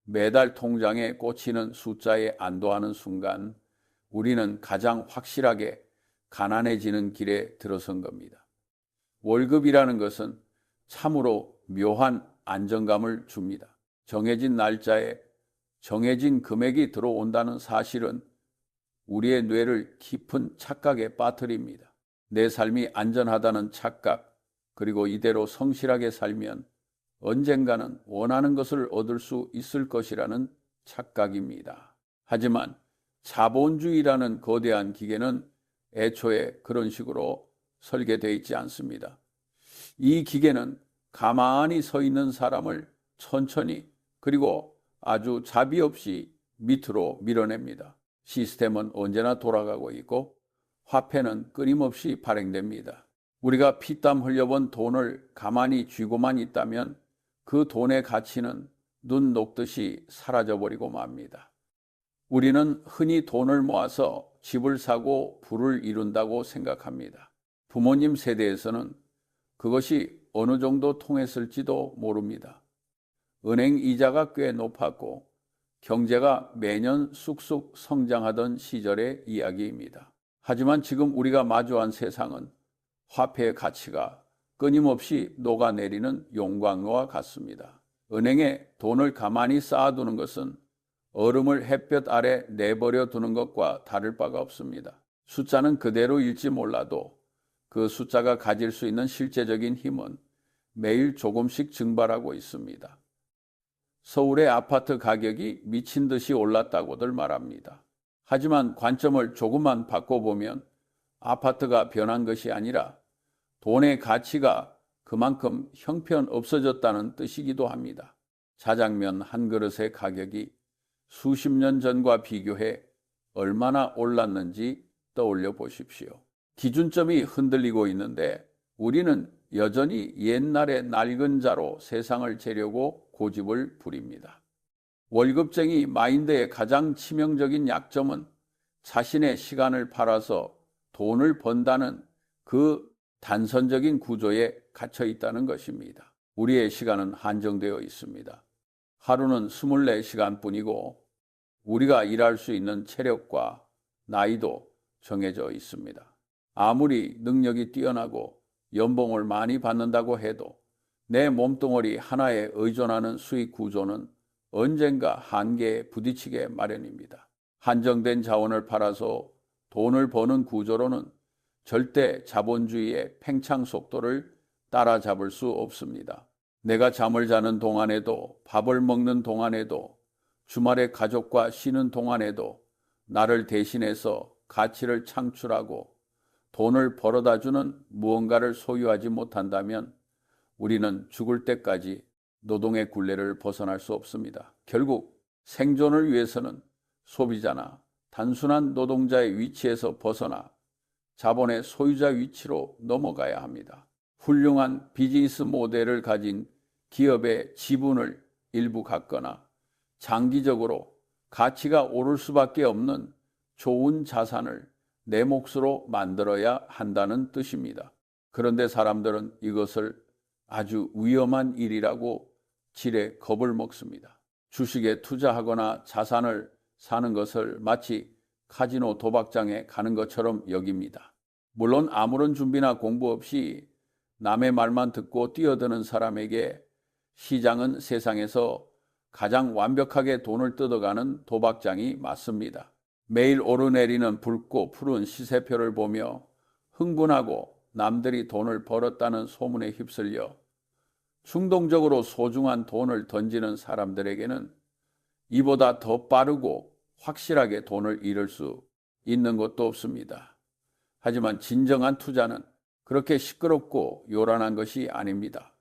매달 통장에 꽂히는 숫자에 안도하는 순간 우리는 가장 확실하게 가난해지는 길에 들어선 겁니다. 월급이라는 것은 참으로 묘한 안정감을 줍니다. 정해진 날짜에 정해진 금액이 들어온다는 사실은 우리의 뇌를 깊은 착각에 빠뜨립니다. 내 삶이 안전하다는 착각, 그리고 이대로 성실하게 살면 언젠가는 원하는 것을 얻을 수 있을 것이라는 착각입니다. 하지만 자본주의라는 거대한 기계는 애초에 그런 식으로 설계되어 있지 않습니다. 이 기계는 가만히 서 있는 사람을 천천히 그리고 아주 자비 없이 밑으로 밀어냅니다. 시스템은 언제나 돌아가고 있고 화폐는 끊임없이 발행됩니다. 우리가 피땀 흘려본 돈을 가만히 쥐고만 있다면 그 돈의 가치는 눈 녹듯이 사라져버리고 맙니다. 우리는 흔히 돈을 모아서 집을 사고 부를 이룬다고 생각합니다. 부모님 세대에서는 그것이 어느 정도 통했을지도 모릅니다. 은행 이자가 꽤 높았고 경제가 매년 쑥쑥 성장하던 시절의 이야기입니다. 하지만 지금 우리가 마주한 세상은 화폐의 가치가 끊임없이 녹아내리는 용광로와 같습니다. 은행에 돈을 가만히 쌓아두는 것은 얼음을 햇볕 아래 내버려 두는 것과 다를 바가 없습니다. 숫자는 그대로일지 몰라도 그 숫자가 가질 수 있는 실제적인 힘은 매일 조금씩 증발하고 있습니다. 서울의 아파트 가격이 미친 듯이 올랐다고들 말합니다. 하지만 관점을 조금만 바꿔보면 아파트가 변한 것이 아니라 돈의 가치가 그만큼 형편없어졌다는 뜻이기도 합니다. 자장면 한 그릇의 가격이 수십 년 전과 비교해 얼마나 올랐는지 떠올려 보십시오. 기준점이 흔들리고 있는데 우리는 여전히 옛날의 낡은 자로 세상을 재려고 고집을 부립니다. 월급쟁이 마인드의 가장 치명적인 약점은 자신의 시간을 팔아서 돈을 번다는 그 단선적인 구조에 갇혀 있다는 것입니다. 우리의 시간은 한정되어 있습니다. 하루는 24시간뿐이고 우리가 일할 수 있는 체력과 나이도 정해져 있습니다. 아무리 능력이 뛰어나고 연봉을 많이 받는다고 해도 내 몸뚱어리 하나에 의존하는 수익 구조는 언젠가 한계에 부딪히게 마련입니다. 한정된 자원을 팔아서 돈을 버는 구조로는 절대 자본주의의 팽창 속도를 따라잡을 수 없습니다. 내가 잠을 자는 동안에도, 밥을 먹는 동안에도, 주말에 가족과 쉬는 동안에도 나를 대신해서 가치를 창출하고 돈을 벌어다주는 무언가를 소유하지 못한다면 우리는 죽을 때까지 노동의 굴레를 벗어날 수 없습니다. 결국 생존을 위해서는 소비자나 단순한 노동자의 위치에서 벗어나 자본의 소유자 위치로 넘어가야 합니다. 훌륭한 비즈니스 모델을 가진 기업의 지분을 일부 갖거나 장기적으로 가치가 오를 수밖에 없는 좋은 자산을 내 몫으로 만들어야 한다는 뜻입니다. 그런데 사람들은 이것을 아주 위험한 일이라고 지레 겁을 먹습니다. 주식에 투자하거나 자산을 사는 것을 마치 카지노 도박장에 가는 것처럼 여깁니다. 물론 아무런 준비나 공부 없이 남의 말만 듣고 뛰어드는 사람에게 시장은 세상에서 가장 완벽하게 돈을 뜯어가는 도박장이 맞습니다. 매일 오르내리는 붉고 푸른 시세표를 보며 흥분하고 남들이 돈을 벌었다는 소문에 휩쓸려 충동적으로 소중한 돈을 던지는 사람들에게는 이보다 더 빠르고 확실하게 돈을 잃을 수 있는 것도 없습니다. 하지만 진정한 투자는 그렇게 시끄럽고 요란한 것이 아닙니다.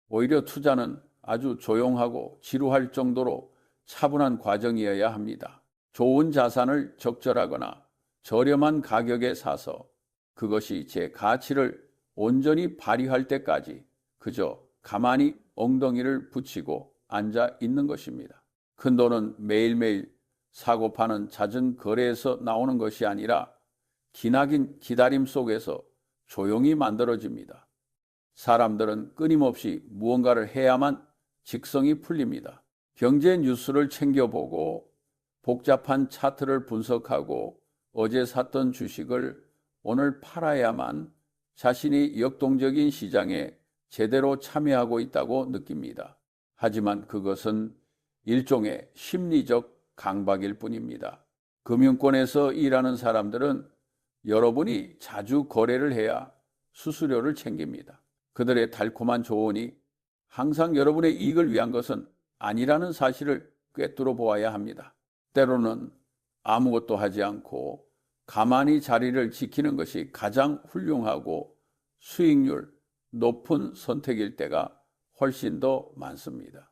오히려 투자는 아주 조용하고 지루할 정도로 차분한 과정이어야 합니다. 좋은 자산을 적절하거나 저렴한 가격에 사서 그것이 제 가치를 온전히 발휘할 때까지 그저 가만히 엉덩이를 붙이고 앉아 있는 것입니다. 큰 돈은 매일매일 사고 파는 잦은 거래에서 나오는 것이 아니라 기나긴 기다림 속에서 조용히 만들어집니다. 사람들은 끊임없이 무언가를 해야만 직성이 풀립니다. 경제 뉴스를 챙겨보고 복잡한 차트를 분석하고 어제 샀던 주식을 오늘 팔아야만 자신이 역동적인 시장에 제대로 참여하고 있다고 느낍니다. 하지만 그것은 일종의 심리적 강박일 뿐입니다. 금융권에서 일하는 사람들은 여러분이 자주 거래를 해야 수수료를 챙깁니다. 그들의 달콤한 조언이 항상 여러분의 이익을 위한 것은 아니라는 사실을 꿰뚫어 보아야 합니다. 때로는 아무것도 하지 않고 가만히 자리를 지키는 것이 가장 훌륭하고 수익률 높은 선택일 때가 훨씬 더 많습니다.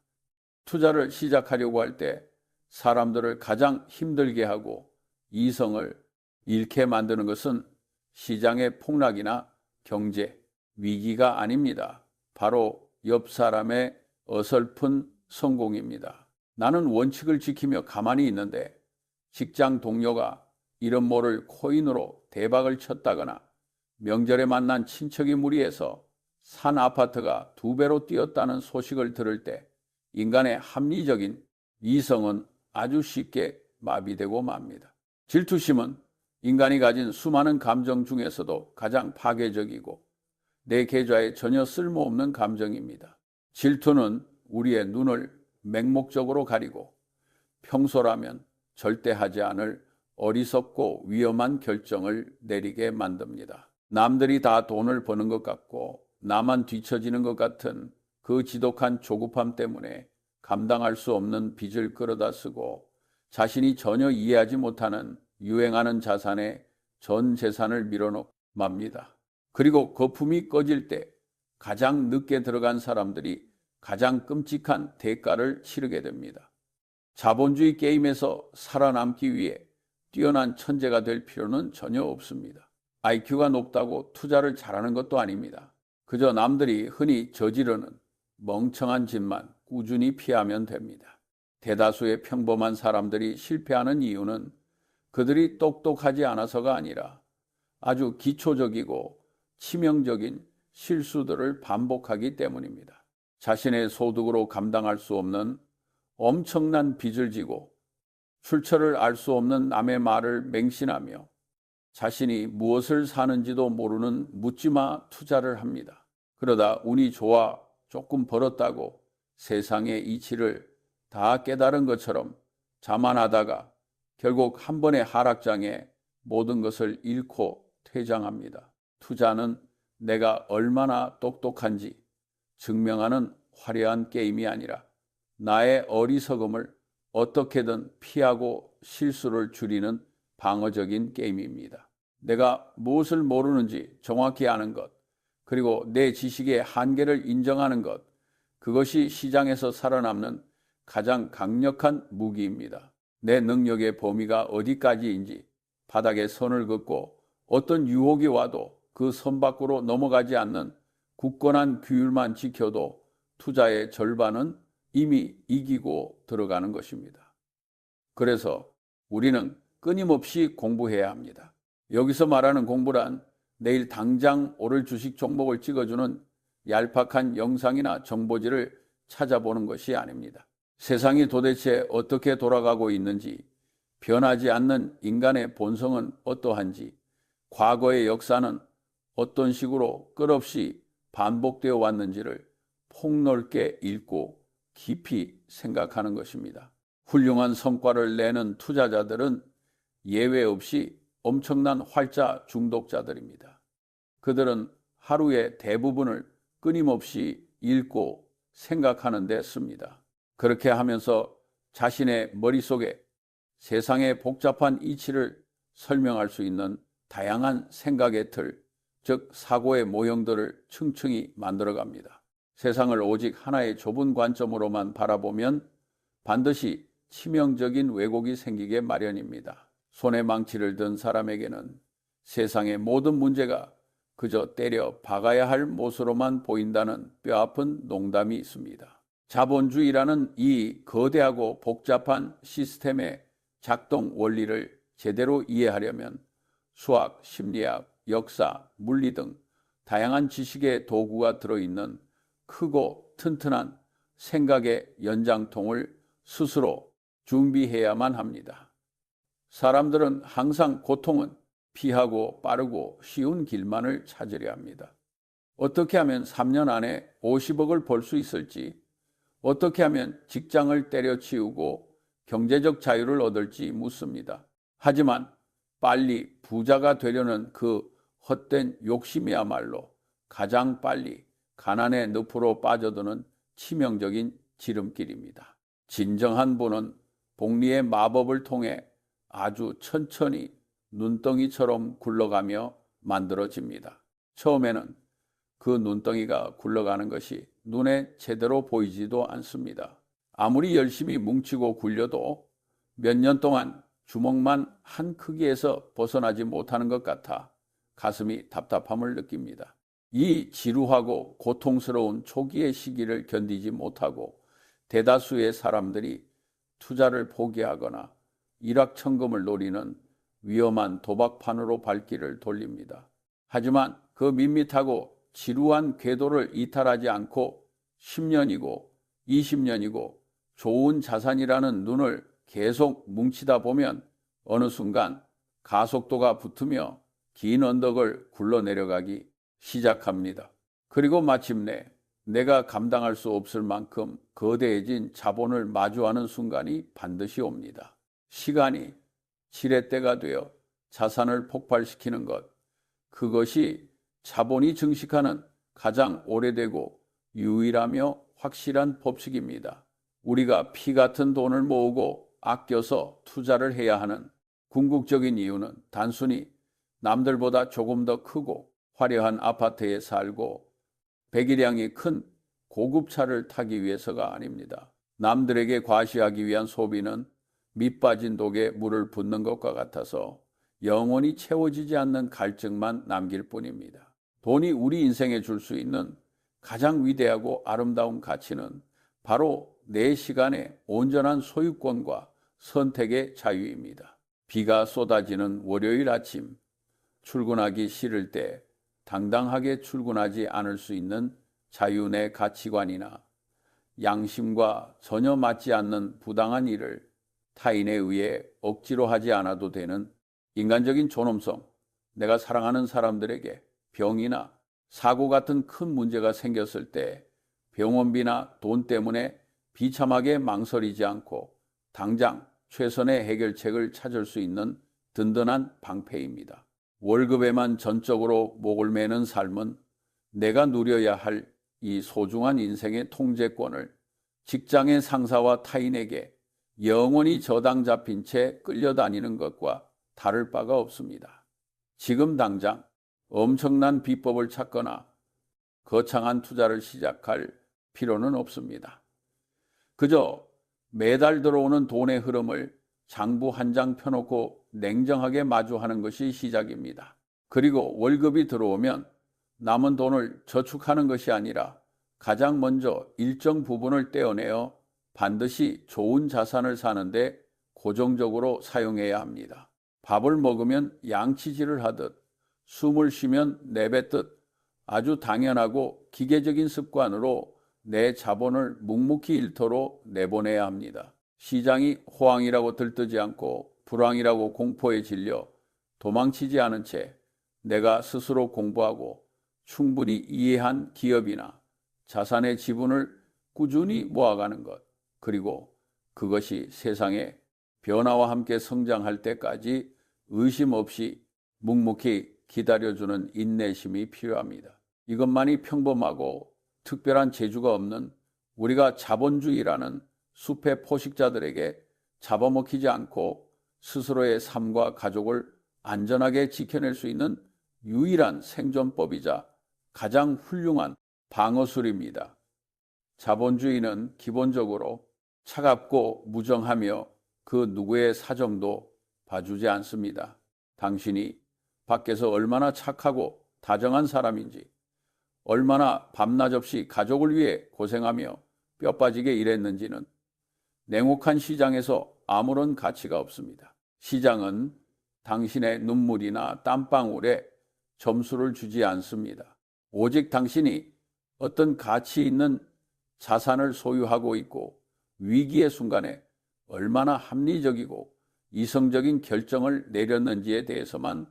투자를 시작하려고 할 때 사람들을 가장 힘들게 하고 이성을 잃게 만드는 것은 시장의 폭락이나 경제 위기가 아닙니다. 바로 옆 사람의 어설픈 성공입니다. 나는 원칙을 지키며 가만히 있는데 직장 동료가 이름 모를 코인으로 대박을 쳤다거나 명절에 만난 친척이 무리해서 산 아파트가 2배로 뛰었다는 소식을 들을 때 인간의 합리적인 이성은 아주 쉽게 마비되고 맙니다. 질투심은 인간이 가진 수많은 감정 중에서도 가장 파괴적이고 내 계좌에 전혀 쓸모없는 감정입니다. 질투는 우리의 눈을 맹목적으로 가리고 평소라면 절대 하지 않을 어리석고 위험한 결정을 내리게 만듭니다. 남들이 다 돈을 버는 것 같고 나만 뒤처지는 것 같은 그 지독한 조급함 때문에 감당할 수 없는 빚을 끌어다 쓰고 자신이 전혀 이해하지 못하는 유행하는 자산에 전 재산을 밀어넣고 맙니다. 그리고 거품이 꺼질 때 가장 늦게 들어간 사람들이 가장 끔찍한 대가를 치르게 됩니다. 자본주의 게임에서 살아남기 위해 뛰어난 천재가 될 필요는 전혀 없습니다. IQ가 높다고 투자를 잘하는 것도 아닙니다. 그저 남들이 흔히 저지르는 멍청한 짓만 꾸준히 피하면 됩니다. 대다수의 평범한 사람들이 실패하는 이유는 그들이 똑똑하지 않아서가 아니라 아주 기초적이고 치명적인 실수들을 반복하기 때문입니다. 자신의 소득으로 감당할 수 없는 엄청난 빚을 지고 출처를 알 수 없는 남의 말을 맹신하며 자신이 무엇을 사는지도 모르는 묻지마 투자를 합니다. 그러다 운이 좋아 조금 벌었다고 세상의 이치를 다 깨달은 것처럼 자만하다가 결국 한 번의 하락장에 모든 것을 잃고 퇴장합니다. 투자는 내가 얼마나 똑똑한지 증명하는 화려한 게임이 아니라 나의 어리석음을 어떻게든 피하고 실수를 줄이는 방어적인 게임입니다. 내가 무엇을 모르는지 정확히 아는 것, 그리고 내 지식의 한계를 인정하는 것, 그것이 시장에서 살아남는 가장 강력한 무기입니다. 내 능력의 범위가 어디까지인지 바닥에 선을 긋고 어떤 유혹이 와도 그 선 밖으로 넘어가지 않는 굳건한 규율만 지켜도 투자의 절반은 이미 이기고 들어가는 것입니다. 그래서 우리는 끊임없이 공부해야 합니다. 여기서 말하는 공부란 내일 당장 오를 주식 종목을 찍어주는 얄팍한 영상이나 정보지를 찾아보는 것이 아닙니다. 세상이 도대체 어떻게 돌아가고 있는지, 변하지 않는 인간의 본성은 어떠한지, 과거의 역사는 어떤 식으로 끝없이 반복되어 왔는지를 폭넓게 읽고 깊이 생각하는 것입니다. 훌륭한 성과를 내는 투자자들은 예외 없이 엄청난 활자 중독자들입니다. 그들은 하루의 대부분을 끊임없이 읽고 생각하는 데 씁니다. 그렇게 하면서 자신의 머릿속에 세상의 복잡한 이치를 설명할 수 있는 다양한 생각의 틀, 즉 사고의 모형들을 층층이 만들어갑니다. 세상을 오직 하나의 좁은 관점으로만 바라보면 반드시 치명적인 왜곡이 생기게 마련입니다. 손에 망치를 든 사람에게는 세상의 모든 문제가 그저 때려 박아야 할 못으로만 보인다는 뼈아픈 농담이 있습니다. 자본주의라는 이 거대하고 복잡한 시스템의 작동 원리를 제대로 이해하려면 수학, 심리학, 역사, 물리 등 다양한 지식의 도구가 들어있는 크고 튼튼한 생각의 연장통을 스스로 준비해야만 합니다. 사람들은 항상 고통은 피하고 빠르고 쉬운 길만을 찾으려 합니다. 어떻게 하면 3년 안에 50억을 벌 수 있을지, 어떻게 하면 직장을 때려치우고 경제적 자유를 얻을지 묻습니다. 하지만 빨리 부자가 되려는 그 헛된 욕심이야말로 가장 빨리 가난의 늪으로 빠져드는 치명적인 지름길입니다. 진정한 부는 복리의 마법을 통해 아주 천천히 눈덩이처럼 굴러가며 만들어집니다. 처음에는 그 눈덩이가 굴러가는 것이 눈에 제대로 보이지도 않습니다. 아무리 열심히 뭉치고 굴려도 몇 년 동안 주먹만 한 크기에서 벗어나지 못하는 것 같아 가슴이 답답함을 느낍니다. 이 지루하고 고통스러운 초기의 시기를 견디지 못하고 대다수의 사람들이 투자를 포기하거나 일확천금을 노리는 위험한 도박판으로 발길을 돌립니다. 하지만 그 밋밋하고 지루한 궤도를 이탈하지 않고 10년이고 20년이고 좋은 자산이라는 눈을 계속 뭉치다 보면 어느 순간 가속도가 붙으며 긴 언덕을 굴러내려가기 시작합니다. 그리고 마침내 내가 감당할 수 없을 만큼 거대해진 자본을 마주하는 순간이 반드시 옵니다. 시간이 지렛대가 되어 자산을 폭발시키는 것, 그것이 자본이 증식하는 가장 오래되고 유일하며 확실한 법칙입니다. 우리가 피 같은 돈을 모으고 아껴서 투자를 해야 하는 궁극적인 이유는 단순히 남들보다 조금 더 크고 화려한 아파트에 살고 배기량이 큰 고급차를 타기 위해서가 아닙니다. 남들에게 과시하기 위한 소비는 밑 빠진 독에 물을 붓는 것과 같아서 영원히 채워지지 않는 갈증만 남길 뿐입니다. 돈이 우리 인생에 줄 수 있는 가장 위대하고 아름다운 가치는 바로 내 시간의 온전한 소유권과 선택의 자유입니다. 비가 쏟아지는 월요일 아침, 출근하기 싫을 때 당당하게 출근하지 않을 수 있는 자유의 가치관이나 양심과 전혀 맞지 않는 부당한 일을 타인에 의해 억지로 하지 않아도 되는 인간적인 존엄성, 내가 사랑하는 사람들에게 병이나 사고 같은 큰 문제가 생겼을 때 병원비나 돈 때문에 비참하게 망설이지 않고 당장 최선의 해결책을 찾을 수 있는 든든한 방패입니다. 월급에만 전적으로 목을 매는 삶은 내가 누려야 할 이 소중한 인생의 통제권을 직장의 상사와 타인에게 영원히 저당 잡힌 채 끌려다니는 것과 다를 바가 없습니다. 지금 당장 엄청난 비법을 찾거나 거창한 투자를 시작할 필요는 없습니다. 그저 매달 들어오는 돈의 흐름을 장부 한 장 펴놓고 냉정하게 마주하는 것이 시작입니다. 그리고 월급이 들어오면 남은 돈을 저축하는 것이 아니라 가장 먼저 일정 부분을 떼어내어 반드시 좋은 자산을 사는데 고정적으로 사용해야 합니다. 밥을 먹으면 양치질을 하듯 숨을 쉬면 내뱉듯 아주 당연하고 기계적인 습관으로 내 자본을 묵묵히 일터로 내보내야 합니다. 시장이 호황이라고 들뜨지 않고 불황이라고 공포에 질려 도망치지 않은 채 내가 스스로 공부하고 충분히 이해한 기업이나 자산의 지분을 꾸준히 모아가는 것, 그리고 그것이 세상의 변화와 함께 성장할 때까지 의심 없이 묵묵히 기다려주는 인내심이 필요합니다. 이것만이 평범하고 특별한 재주가 없는 우리가 자본주의라는 숲의 포식자들에게 잡아먹히지 않고 스스로의 삶과 가족을 안전하게 지켜낼 수 있는 유일한 생존법이자 가장 훌륭한 방어술입니다. 자본주의는 기본적으로 차갑고 무정하며 그 누구의 사정도 봐주지 않습니다. 당신이 밖에서 얼마나 착하고 다정한 사람인지, 얼마나 밤낮 없이 가족을 위해 고생하며 뼈 빠지게 일했는지는 냉혹한 시장에서 아무런 가치가 없습니다. 시장은 당신의 눈물이나 땀방울에 점수를 주지 않습니다. 오직 당신이 어떤 가치 있는 자산을 소유하고 있고 위기의 순간에 얼마나 합리적이고 이성적인 결정을 내렸는지에 대해서만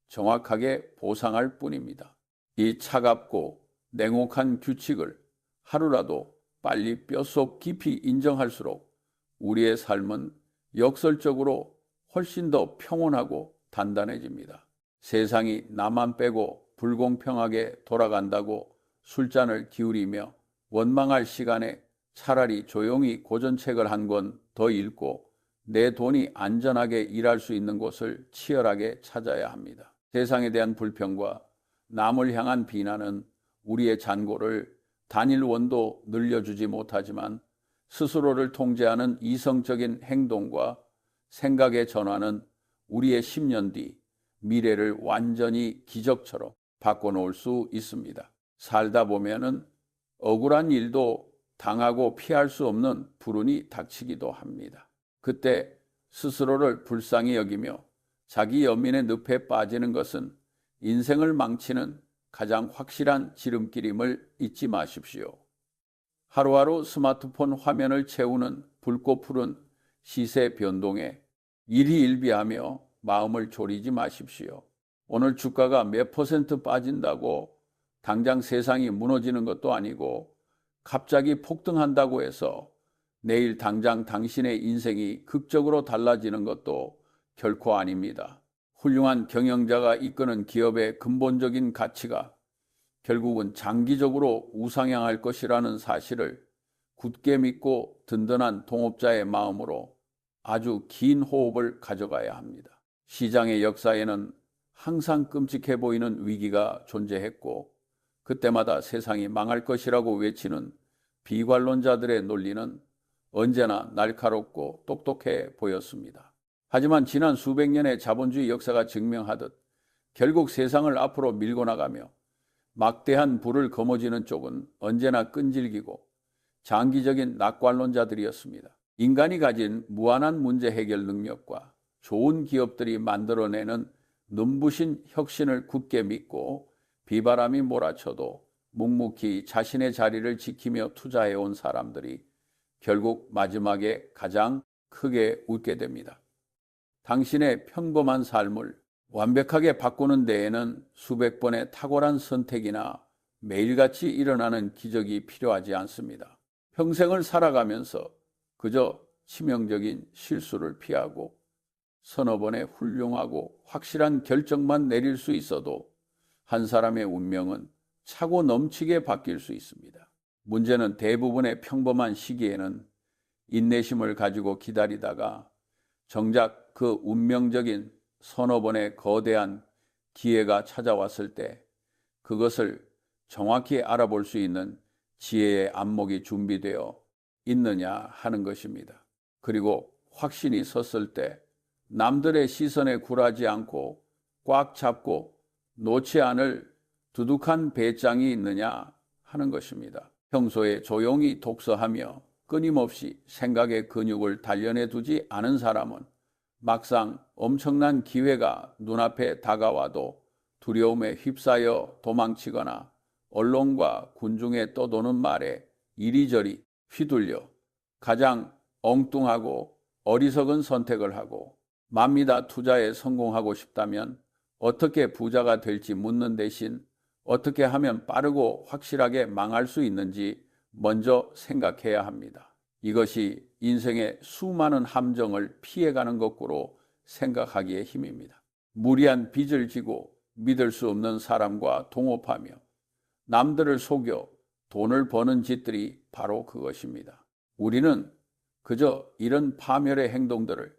정확하게 보상할 뿐입니다. 이 차갑고 냉혹한 규칙을 하루라도 빨리 뼛속 깊이 인정할수록 우리의 삶은 역설적으로 훨씬 더 평온하고 단단해집니다. 세상이 나만 빼고 불공평하게 돌아간다고 술잔을 기울이며 원망할 시간에 차라리 조용히 고전책을 한 권 더 읽고 내 돈이 안전하게 일할 수 있는 곳을 치열하게 찾아야 합니다. 세상에 대한 불평과 남을 향한 비난은 우리의 잔고를 단일 원도 늘려주지 못하지만 스스로를 통제하는 이성적인 행동과 생각의 전환은 우리의 10년 뒤 미래를 완전히 기적처럼 바꿔놓을 수 있습니다. 살다 보면은 억울한 일도 당하고 피할 수 없는 불운이 닥치기도 합니다. 그때 스스로를 불쌍히 여기며 자기 연민의 늪에 빠지는 것은 인생을 망치는 가장 확실한 지름길임을 잊지 마십시오. 하루하루 스마트폰 화면을 채우는 붉고 푸른 시세 변동에 일희일비하며 마음을 졸이지 마십시오. 오늘 주가가 몇 % 빠진다고 당장 세상이 무너지는 것도 아니고 갑자기 폭등한다고 해서 내일 당장 당신의 인생이 극적으로 달라지는 것도 결코 아닙니다. 훌륭한 경영자가 이끄는 기업의 근본적인 가치가 결국은 장기적으로 우상향할 것이라는 사실을 굳게 믿고 든든한 동업자의 마음으로 아주 긴 호흡을 가져가야 합니다. 시장의 역사에는 항상 끔찍해 보이는 위기가 존재했고 그때마다 세상이 망할 것이라고 외치는 비관론자들의 논리는 언제나 날카롭고 똑똑해 보였습니다. 하지만 지난 수백 년의 자본주의 역사가 증명하듯 결국 세상을 앞으로 밀고 나가며 막대한 부를 거머쥐는 쪽은 언제나 끈질기고 장기적인 낙관론자들이었습니다. 인간이 가진 무한한 문제 해결 능력과 좋은 기업들이 만들어내는 눈부신 혁신을 굳게 믿고 비바람이 몰아쳐도 묵묵히 자신의 자리를 지키며 투자해온 사람들이 결국 마지막에 가장 크게 웃게 됩니다. 당신의 평범한 삶을 완벽하게 바꾸는 데에는 수백 번의 탁월한 선택이나 매일같이 일어나는 기적이 필요하지 않습니다. 평생을 살아가면서 그저 치명적인 실수를 피하고 서너 번의 훌륭하고 확실한 결정만 내릴 수 있어도 한 사람의 운명은 차고 넘치게 바뀔 수 있습니다. 문제는 대부분의 평범한 시기에는 인내심을 가지고 기다리다가 정작 그 운명적인 서너 번의 거대한 기회가 찾아왔을 때 그것을 정확히 알아볼 수 있는 지혜의 안목이 준비되어 있느냐 하는 것입니다. 그리고 확신이 섰을 때 남들의 시선에 굴하지 않고 꽉 잡고 놓지 않을 두둑한 배짱이 있느냐 하는 것입니다. 평소에 조용히 독서하며 끊임없이 생각의 근육을 단련해 두지 않은 사람은 막상 엄청난 기회가 눈앞에 다가와도 두려움에 휩싸여 도망치거나 언론과 군중에 떠도는 말에 이리저리 휘둘려 가장 엉뚱하고 어리석은 선택을 하고 맙니다 투자에 성공하고 싶다면 어떻게 부자가 될지 묻는 대신 어떻게 하면 빠르고 확실하게 망할 수 있는지 먼저 생각해야 합니다. 이것이 인생의 수많은 함정을 피해가는 거꾸로 생각하기의 힘입니다. 무리한 빚을 지고 믿을 수 없는 사람과 동업하며 남들을 속여 돈을 버는 짓들이 바로 그것입니다. 우리는 그저 이런 파멸의 행동들을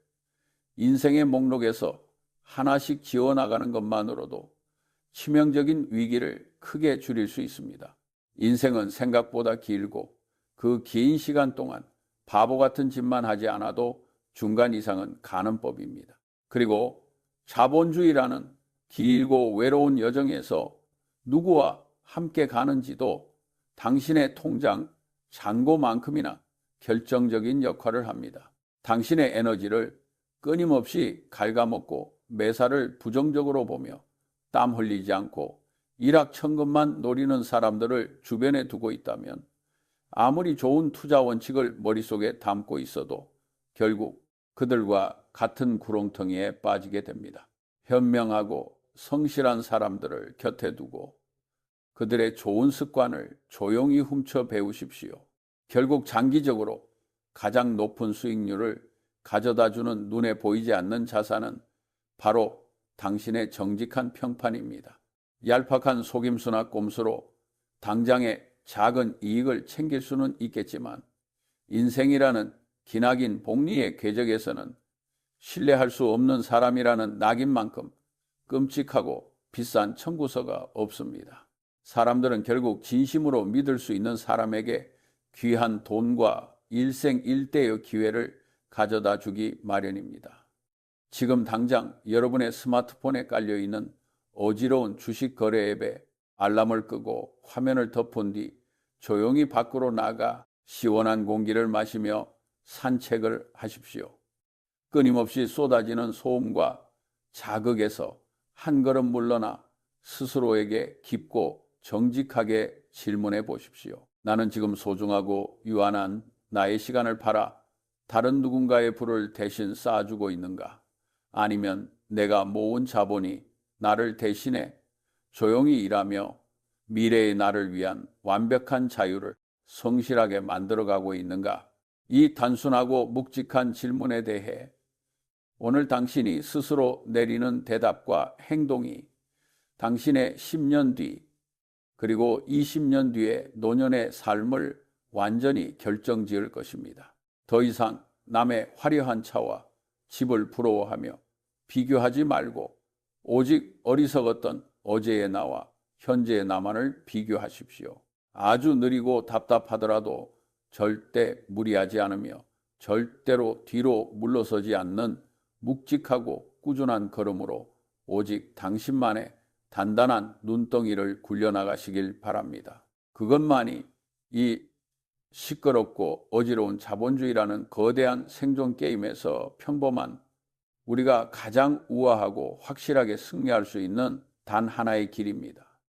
인생의 목록에서 하나씩 지워나가는 것만으로도 치명적인 위기를 크게 줄일 수 있습니다. 인생은 생각보다 길고 그 긴 시간 동안 바보 같은 짓만 하지 않아도 중간 이상은 가는 법입니다. 그리고 자본주의라는 길고 외로운 여정에서 누구와 함께 가는지도 당신의 통장 잔고만큼이나 결정적인 역할을 합니다. 당신의 에너지를 끊임없이 갉아먹고 매사를 부정적으로 보며 땀 흘리지 않고 일확천금만 노리는 사람들을 주변에 두고 있다면 아무리 좋은 투자 원칙을 머릿속에 담고 있어도 결국 그들과 같은 구렁텅이에 빠지게 됩니다. 현명하고 성실한 사람들을 곁에 두고 그들의 좋은 습관을 조용히 훔쳐 배우십시오. 결국 장기적으로 가장 높은 수익률을 가져다주는 눈에 보이지 않는 자산은 바로 당신의 정직한 평판입니다. 얄팍한 속임수나 꼼수로 당장의 작은 이익을 챙길 수는 있겠지만 인생이라는 기나긴 복리의 궤적에서는 신뢰할 수 없는 사람이라는 낙인만큼 끔찍하고 비싼 청구서가 없습니다. 사람들은 결국 진심으로 믿을 수 있는 사람에게 귀한 돈과 일생일대의 기회를 가져다 주기 마련입니다. 지금 당장 여러분의 스마트폰에 깔려있는 어지러운 주식 거래 앱에 알람을 끄고 화면을 덮은 뒤 조용히 밖으로 나가 시원한 공기를 마시며 산책을 하십시오. 끊임없이 쏟아지는 소음과 자극에서 한 걸음 물러나 스스로에게 깊고 정직하게 질문해 보십시오. 나는 지금 소중하고 유한한 나의 시간을 팔아 다른 누군가의 부를 대신 쌓아주고 있는가? 아니면 내가 모은 자본이 나를 대신해 조용히 일하며 미래의 나를 위한 완벽한 자유를 성실하게 만들어가고 있는가? 이 단순하고 묵직한 질문에 대해 오늘 당신이 스스로 내리는 대답과 행동이 당신의 10년 뒤 그리고 20년 뒤의 노년의 삶을 완전히 결정지을 것입니다. 더 이상 남의 화려한 차와 집을 부러워하며 비교하지 말고 오직 어리석었던 어제의 나와 현재의 나만을 비교하십시오. 아주 느리고 답답하더라도 절대 무리하지 않으며 절대로 뒤로 물러서지 않는 묵직하고 꾸준한 걸음으로 오직 당신만의 단단한 눈덩이를 굴려나가시길 바랍니다. 그것만이 이 시끄럽고 어지러운 자본주의라는 거대한 생존 게임에서 평범한 우리가 가장 우아하고 확실하게 승리할 수 있는 단 하나의 길입니다.